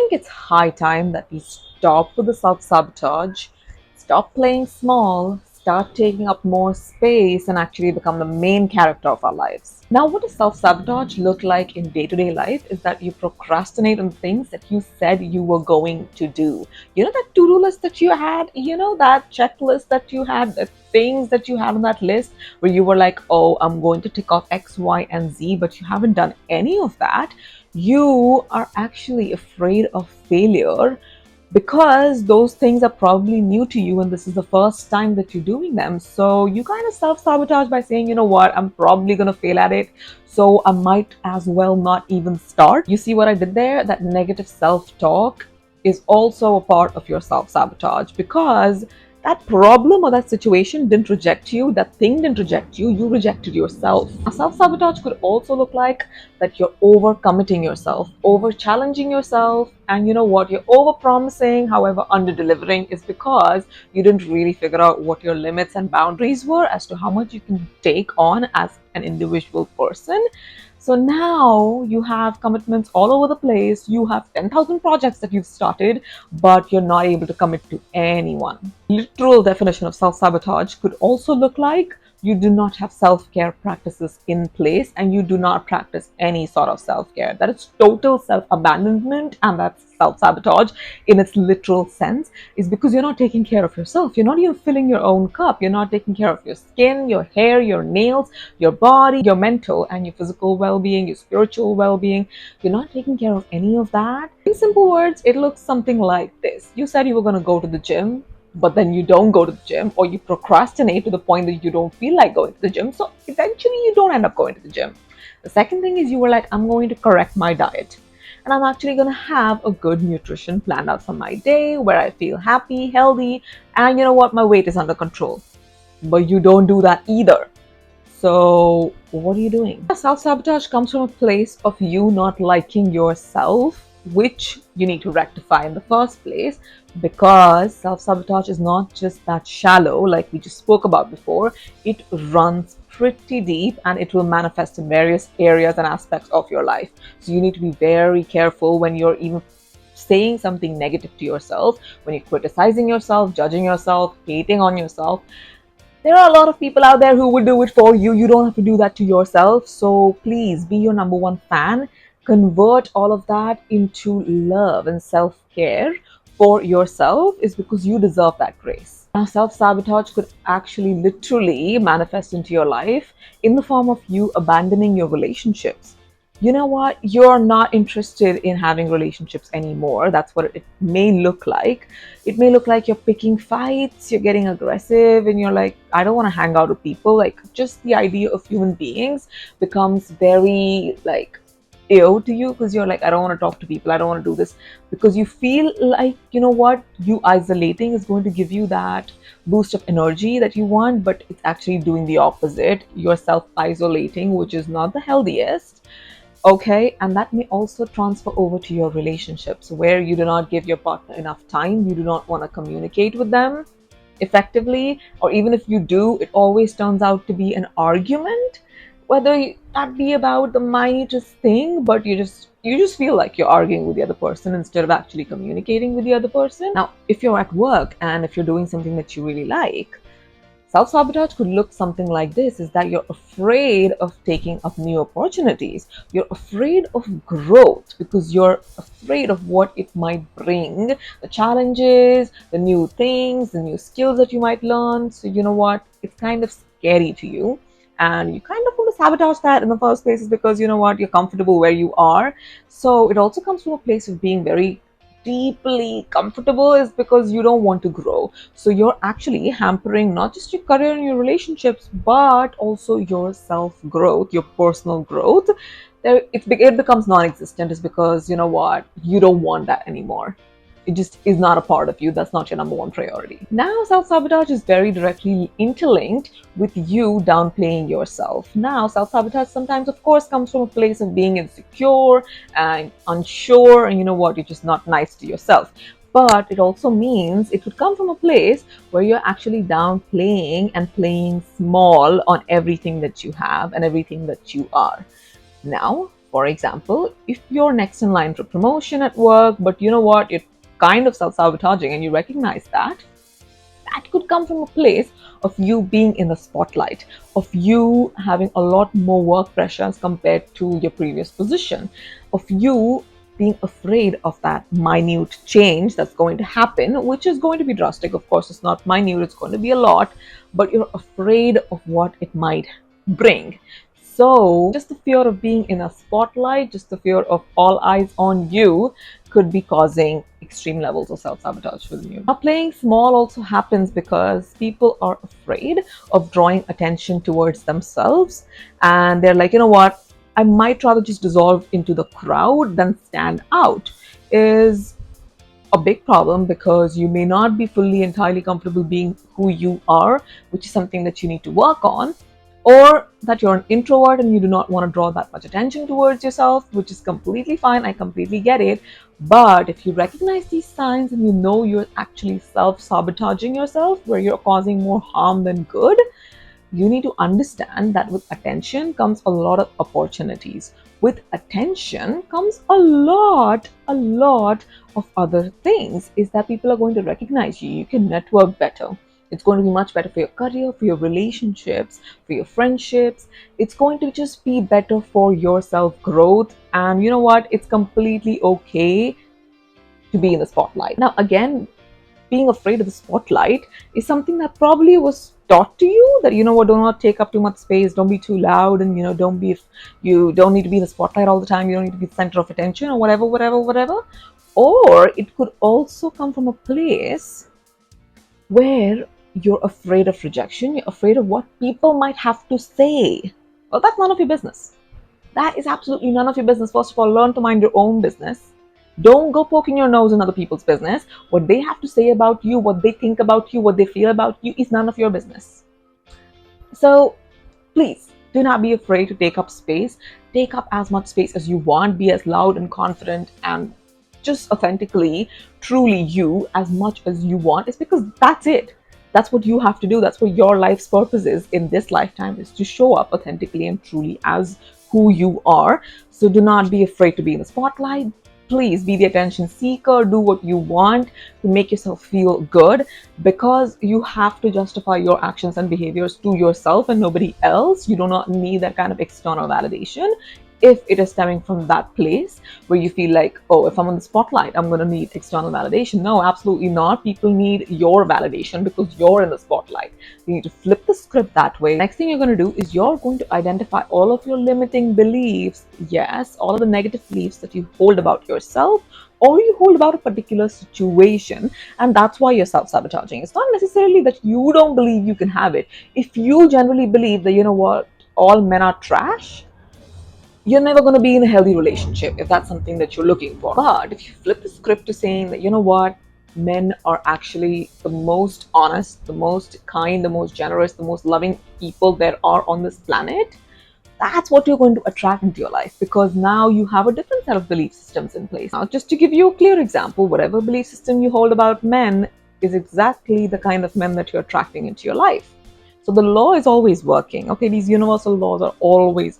think it's high time that we stop with the self-sabotage, stop playing small, start taking up more space, and actually become the main character of our lives. Now, what does self-sabotage look like in day-to-day life is that you procrastinate on things that you said you were going to do. You know that to-do list that you had, that checklist that you had, the things that you had on that list where you were like, oh, I'm going to tick off X, Y, and Z, but you haven't done any of that. You are actually afraid of failure because those things are probably new to you and this is the first time that you're doing them. So you kind of self-sabotage by saying, you know what, I'm probably going to fail at it, so I might as well not even start. You see what I did there? That negative self-talk is also a part of your self-sabotage, because that problem or that situation didn't reject you, that thing didn't reject you, you rejected yourself. A self-sabotage could also look like that you're over-committing yourself, over-challenging yourself, and you know what, you're over-promising, however under-delivering, is because you didn't really figure out what your limits and boundaries were as to how much you can take on as an individual person. So now you have commitments all over the place. You have 10,000 projects that you've started, but you're not able to commit to anyone. Literal definition of self-sabotage could also look like you do not have self-care practices in place and you do not practice any sort of self-care. That is total self-abandonment, and that's self-sabotage in its literal sense, is because you're not taking care of yourself. You're not even filling your own cup. You're not taking care of your skin, your hair, your nails, your body, your mental and your physical well-being, your spiritual well-being. You're not taking care of any of that. In simple words, it looks something like this. You said you were going to go to the gym, but then you don't go to the gym, or you procrastinate to the point that you don't feel like going to the gym. So eventually you don't end up going to the gym. The second thing is you were like, I'm going to correct my diet. And I'm actually going to have a good nutrition planned out for my day where I feel happy, healthy, and you know what? My weight is under control. But you don't do that either. So what are you doing? Self-sabotage comes from a place of you not liking yourself, which you need to rectify in the first place, because self-sabotage is not just that shallow like we just spoke about before. It runs pretty deep and it will manifest in various areas and aspects of your life. So you need to be very careful when you're even saying something negative to yourself, when you're criticizing yourself, judging yourself, hating on yourself. There are a lot of people out there who will do it for you. You don't have to do that to yourself. So please be your number one fan. Convert all of that into love and self-care for yourself, is because you deserve that grace. Now, self-sabotage could actually literally manifest into your life in the form of you abandoning your relationships. You know what? You're not interested in having relationships anymore. That's what it may look like. It may look like you're picking fights, you're getting aggressive, and you're like, I don't want to hang out with people. Like, just the idea of human beings becomes very like ew to you, because you're like, I don't want to talk to people, I don't want to do this, because you feel like, you know what, you isolating is going to give you that boost of energy that you want, but it's actually doing the opposite. You're self-isolating, which is not the healthiest. Okay, and that may also transfer over to your relationships, where you do not give your partner enough time, you do not want to communicate with them effectively, or even if you do, it always turns out to be an argument, whether that be about the minutest thing, but you just feel like you're arguing with the other person instead of actually communicating with the other person. Now, if you're at work and if you're doing something that you really like, self-sabotage could look something like this, is that you're afraid of taking up new opportunities. You're afraid of growth because you're afraid of what it might bring, the challenges, the new things, the new skills that you might learn. So you know what? It's kind of scary to you. And you kind of want to sabotage that in the first place, is because you know what? You're comfortable where you are. So it also comes from a place of being very deeply comfortable, is because you don't want to grow. So you're actually hampering not just your career and your relationships, but also your self-growth, your personal growth. It becomes non-existent, is because you know what, you don't want that anymore. It just is not a part of you. That's not your number one priority. Now, self-sabotage is very directly interlinked with you downplaying yourself. Now, self-sabotage sometimes, of course, comes from a place of being insecure and unsure, and you know what, you're just not nice to yourself. But it also means it could come from a place where you're actually downplaying and playing small on everything that you have and everything that you are. Now, For example, if you're next in line for promotion at work, but you know what, you're kind of self-sabotaging and you recognize that, that could come from a place of you being in the spotlight, of you having a lot more work pressure as compared to your previous position, of you being afraid of that minute change that's going to happen, which is going to be drastic. Of course, it's not minute, it's going to be a lot, but you're afraid of what it might bring. So, just the fear of being in a spotlight, just the fear of all eyes on you, could be causing extreme levels of self sabotage within you. Now, playing small also happens because people are afraid of drawing attention towards themselves, and they're like, you know what, I might rather just dissolve into the crowd than stand out. Is a big problem because you may not be fully entirely comfortable being who you are, which is something that you need to work on, or that you're an introvert and you do not want to draw that much attention towards yourself, which is completely fine. I completely get it. But if you recognize these signs and you know you're actually self-sabotaging yourself, where you're causing more harm than good, you need to understand that with attention comes a lot of opportunities. With attention comes a lot of other things. Is that people are going to recognize you. You can network better. It's going to be much better for your career, for your relationships, for your friendships. It's going to just be better for your self growth. And you know what? It's completely okay to be in the spotlight. Now, again, being afraid of the spotlight is something that probably was taught to you, that you know what, do not take up too much space, don't be too loud, and you don't need to be in the spotlight all the time, you don't need to be the center of attention, or whatever. Or it could also come from a place where you're afraid of rejection, you're afraid of what people might have to say. Well, that's none of your business. That is absolutely none of your business. First of all, learn to mind your own business. Don't go poking your nose in other people's business. What they have to say about you, what they think about you, what they feel about you is none of your business. So please do not be afraid to take up space. Take up as much space as you want. Be as loud and confident and just authentically, truly you as much as you want. It's because that's it. That's what you have to do. That's what your life's purpose is in this lifetime, is to show up authentically and truly as who you are. So do not be afraid to be in the spotlight. Please be the attention seeker. Do what you want to make yourself feel good, because you have to justify your actions and behaviors to yourself and nobody else. You do not need that kind of external validation. If it is stemming from that place where you feel like, oh, if I'm on the spotlight, I'm going to need external validation. No, absolutely not. People need your validation because you're in the spotlight. You need to flip the script that way. Next thing you're going to do is you're going to identify all of your limiting beliefs. Yes, all of the negative beliefs that you hold about yourself or you hold about a particular situation, and that's why you're self-sabotaging. It's not necessarily that you don't believe you can have it. If you generally believe that, you know what, all men are trash, you're never going to be in a healthy relationship if that's something that you're looking for. But if you flip the script to saying that, you know what, men are actually the most honest, the most kind, the most generous, the most loving people there are on this planet, that's what you're going to attract into your life, because now you have a different set of belief systems in place. Now, just to give you a clear example, whatever belief system you hold about men is exactly the kind of men that you're attracting into your life. So the law is always working. Okay, these universal laws are always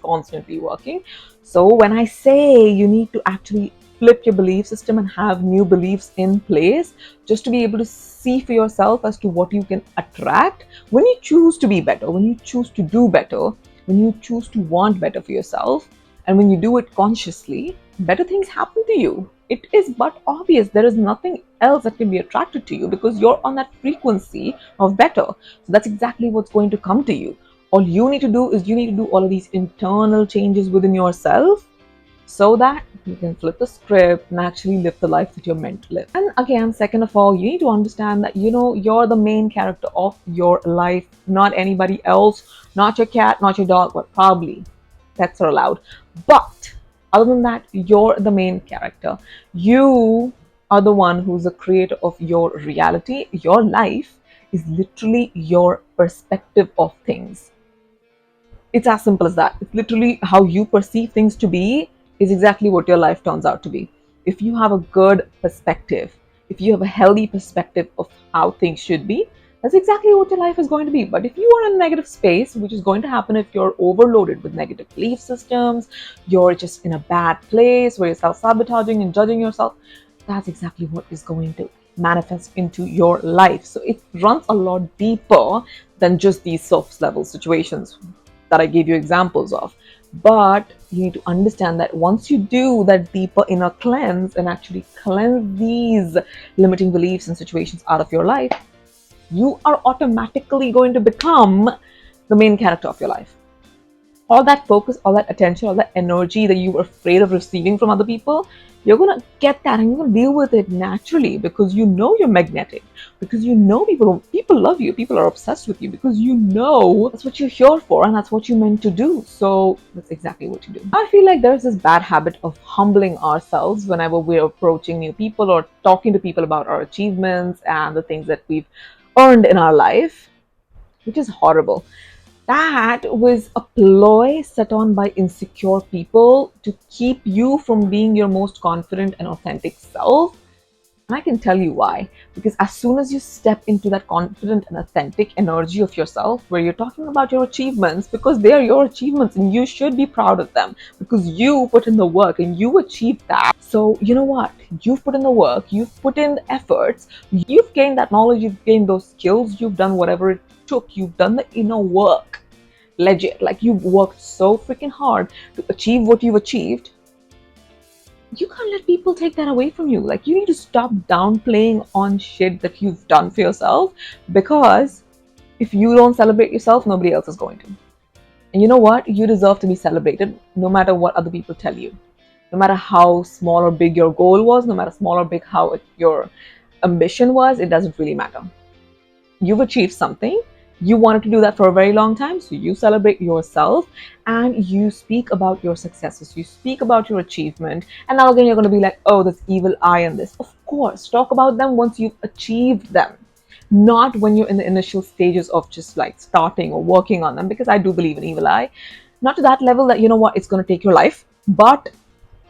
constantly working. So when I say you need to actually flip your belief system and have new beliefs in place just to be able to see for yourself as to what you can attract, when you choose to be better, when you choose to do better, when you choose to want better for yourself, and when you do it consciously, better things happen to you. It is but obvious. There is nothing else that can be attracted to you because you're on that frequency of better. So that's exactly what's going to come to you. All you need to do is you need to do all of these internal changes within yourself so that you can flip the script and actually live the life that you're meant to live. And again, second of all, you need to understand that, you know, you're the main character of your life, not anybody else, not your cat, not your dog, but probably pets are allowed. But other than that, you're the main character. You are the one who's the creator of your reality. Your life is literally your perspective of things. It's as simple as that. It's literally how you perceive things to be is exactly what your life turns out to be. If you have a good perspective, if you have a healthy perspective of how things should be, That's exactly what your life is going to be. But if you are in a negative space, which is going to happen if you're overloaded with negative belief systems, you're just in a bad place where you're self-sabotaging and judging yourself, that's exactly what is going to manifest into your life. So it runs a lot deeper than just these surface level situations that I gave you examples of. But you need to understand that once you do that deeper inner cleanse and actually cleanse these limiting beliefs and situations out of your life, you are automatically going to become the main character of your life. All that focus, all that attention, all that energy that you were afraid of receiving from other people, you're going to get that and you're going to deal with it naturally because you know you're magnetic, because you know people love you, people are obsessed with you, because you know that's what you're here for and that's what you're meant to do. So that's exactly what you do. I feel like there's this bad habit of humbling ourselves whenever we're approaching new people or talking to people about our achievements and the things that we've earned in our life, which is horrible. That was a ploy set on by insecure people to keep you from being your most confident and authentic self. And I can tell you why. Because as soon as you step into that confident and authentic energy of yourself, where you're talking about your achievements, because they are your achievements and you should be proud of them, because you put in the work and you achieved that. So, you know what? You've put in the work, you've put in the efforts, you've gained that knowledge, you've gained those skills, you've done whatever it took, you've done the inner work. Legit. Like, you've worked so freaking hard to achieve what you've achieved. You can't let people take that away from you. Like, you need to stop downplaying on shit that you've done for yourself, because if you don't celebrate yourself, nobody else is going to. And you know what? You deserve to be celebrated no matter what other people tell you. No matter how small or big your goal was, no matter small or big how your ambition was, it doesn't really matter. You've achieved something. You wanted to do that for a very long time, so you celebrate yourself and you speak about your successes, you speak about your achievement. And now again, you're going to be like, oh, this evil eye in this. Of course, talk about them once you've achieved them, not when you're in the initial stages of just like starting or working on them, because I do believe in evil eye. Not to that level that, you know what, it's going to take your life, but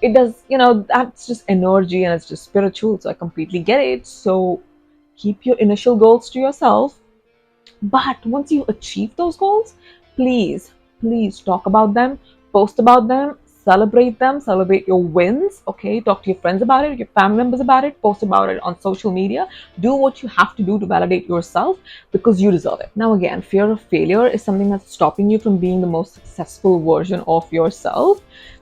it does, that's just energy and it's just spiritual, so I completely get it. So keep your initial goals to yourself, but once you achieve those goals, please, please talk about them, post about them, celebrate your wins, okay? Talk to your friends about it, your family members about it, post about it on social media. Do what you have to do to validate yourself, because you deserve it. Now again, fear of failure is something that's stopping you from being the most successful version of yourself,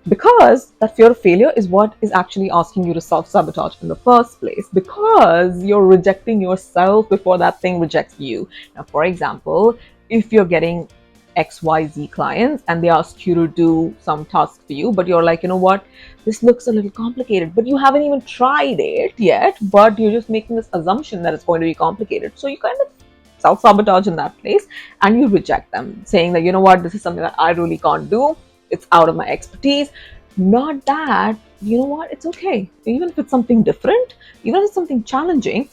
because that fear of failure is what is actually asking you to self-sabotage in the first place, because you're rejecting yourself before that thing rejects you. Now, for example, if you're getting XYZ clients and they ask you to do some task for you, but you're like, you know what, this looks a little complicated, but you haven't even tried it yet, but you're just making this assumption that it's going to be complicated. So you kind of self-sabotage in that place and you reject them, saying that, you know what, this is something that I really can't do. It's out of my expertise. Not that, you know what, it's okay. Even if it's something different, even if it's something challenging,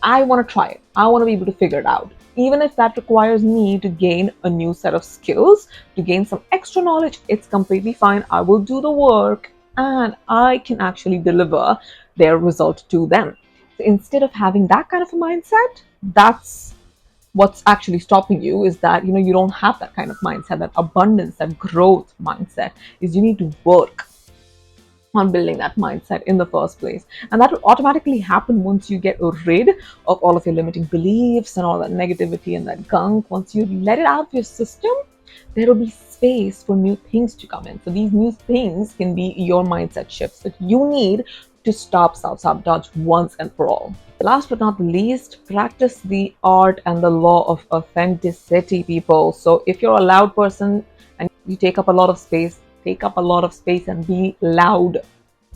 I want to try it. I want to be able to figure it out. Even if that requires me to gain a new set of skills, to gain some extra knowledge, it's completely fine. I will do the work and I can actually deliver their result to them. So instead of having that kind of a mindset, that's what's actually stopping you, is that, you don't have that kind of mindset, that abundance, that growth mindset. Is you need to work on building that mindset in the first place. And that will automatically happen once you get rid of all of your limiting beliefs and all that negativity and that gunk. Once you let it out of your system, there will be space for new things to come in. So these new things can be your mindset shifts that you need to stop self-sabotage once and for all. Last but not least, practice the art and the law of authenticity, people. So if you're a loud person and you take up a lot of space, take up a lot of space and be loud.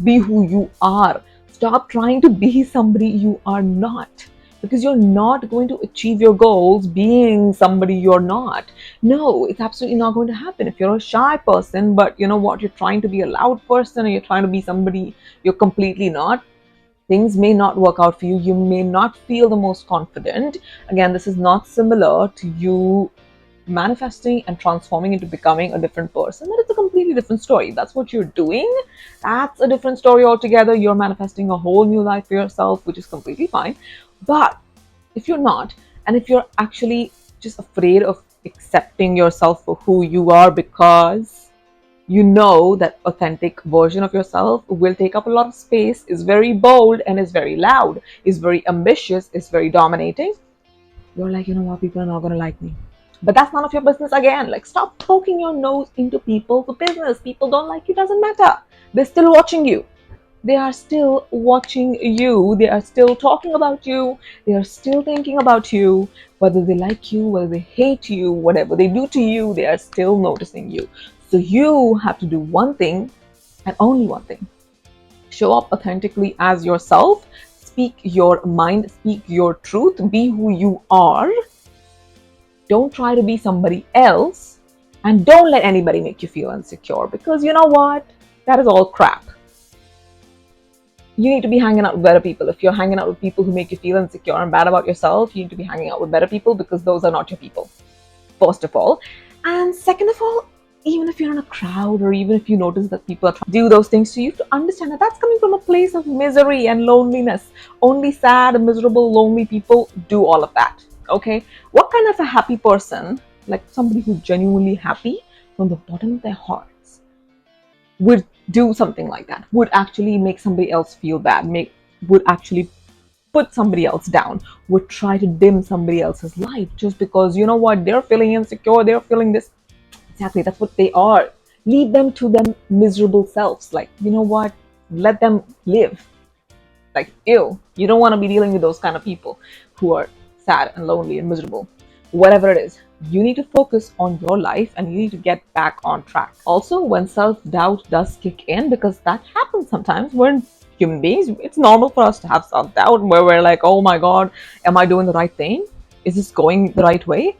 Be who you are. Stop trying to be somebody you are not, because you're not going to achieve your goals being somebody you're not. No, it's absolutely not going to happen. If you're a shy person, but you know what, you're trying to be a loud person, or you're trying to be somebody you're completely not, things may not work out for you. You may not feel the most confident. Again, this is not similar to you manifesting and transforming into becoming a different person. That is a completely different story. That's what you're doing. That's a different story altogether. You're manifesting a whole new life for yourself, which is completely fine. But if you're not, And if you're actually just afraid of accepting yourself for who you are, because you know that authentic version of yourself will take up a lot of space, is very bold and is very loud, is very ambitious, is very dominating, you're like, you know what, people are not going to like me. But that's none of your business again. Like, stop poking your nose into people for business. People don't like you, doesn't matter. They're still watching you. They are still watching you. They are still talking about you. They are still thinking about you. Whether they like you, whether they hate you, whatever they do to you, they are still noticing you. So you have to do one thing and only one thing. Show up authentically as yourself. Speak your mind. Speak your truth. Be who you are. Don't try to be somebody else. And don't let anybody make you feel insecure, because you know what? That is all crap. You need to be hanging out with better people. If you're hanging out with people who make you feel insecure and bad about yourself, you need to be hanging out with better people, because those are not your people, first of all. And second of all, even if you're in a crowd, or even if you notice that people are trying to do those things to you, you have to understand that that's coming from a place of misery and loneliness. Only sad, miserable, lonely people do all of that. Okay? What kind of a happy person, like somebody who's genuinely happy from the bottom of their hearts, would do something like that, would actually make somebody else feel bad, would actually put somebody else down, would try to dim somebody else's life just because, you know what, they're feeling insecure, they're feeling this. Exactly, that's what they are. Leave them to them miserable selves. Like, you know what, let them live. Like, ew, you don't want to be dealing with those kind of people who are sad and lonely and miserable. Whatever it is, you need to focus on your life and you need to get back on track. Also, when self-doubt does kick in, because that happens sometimes, we're human beings, it's normal for us to have self-doubt where we're like, oh my god, am I doing the right thing? Is this going the right way?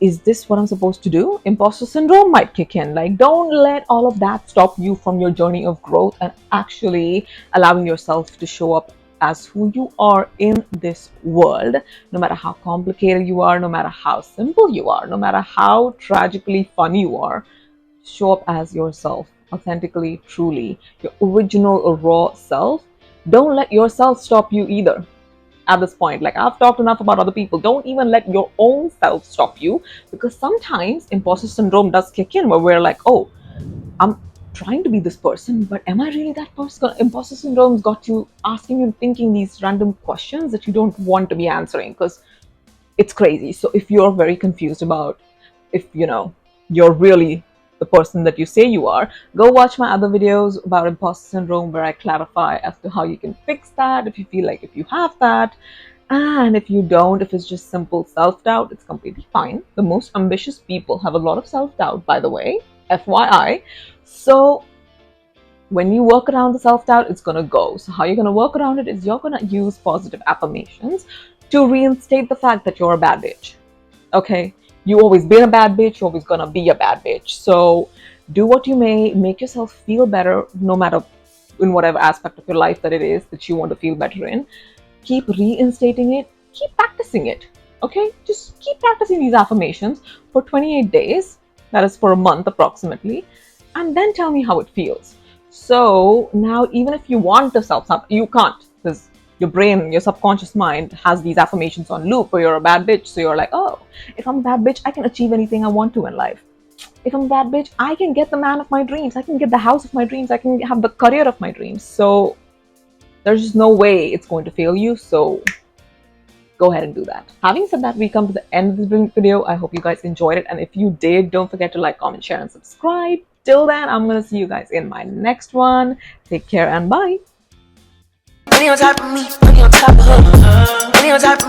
Is this what I'm supposed to do? Imposter syndrome might kick in. Like, don't let all of that stop you from your journey of growth and actually allowing yourself to show up as who you are in this world. No matter how complicated you are, no matter how simple you are, no matter how tragically fun you are, show up as yourself, authentically, truly, your original raw self. Don't let yourself stop you either. At this point, like, I've talked enough about other people. Don't even let your own self stop you, because sometimes imposter syndrome does kick in where we're like, oh, I'm trying to be this person, but am I really that person? Imposter syndrome's got you asking and thinking these random questions that you don't want to be answering, because it's crazy. So if you're very confused about if you're really the person that you say you are, go watch my other videos about imposter syndrome where I clarify as to how you can fix that if you feel like if you have that. And if you don't, if it's just simple self-doubt, it's completely fine. The most ambitious people have a lot of self-doubt, by the way, FYI. So when you work around the self-doubt, it's going to go. So how you're going to work around it is you're going to use positive affirmations to reinstate the fact that you're a bad bitch. Okay? You've always been a bad bitch. You're always going to be a bad bitch. So do what you may. Make yourself feel better, no matter in whatever aspect of your life that it is that you want to feel better in. Keep reinstating it. Keep practicing it. Okay? Just keep practicing these affirmations for 28 days. That is for a month approximately. And then tell me how it feels. So now, even if you want to self-sabotage, you can't, because your brain, your subconscious mind has these affirmations on loop where you're a bad bitch. So you're like, oh, if I'm a bad bitch, I can achieve anything I want to in life. If I'm a bad bitch, I can get the man of my dreams. I can get the house of my dreams. I can have the career of my dreams. So there's just no way it's going to fail you. So go ahead and do that. Having said that, we come to the end of this video. I hope you guys enjoyed it. And if you did, don't forget to like, comment, share, and subscribe. Till then, I'm going to see you guys in my next one. Take care and bye. Money on top of me, money on top of her. Money on top of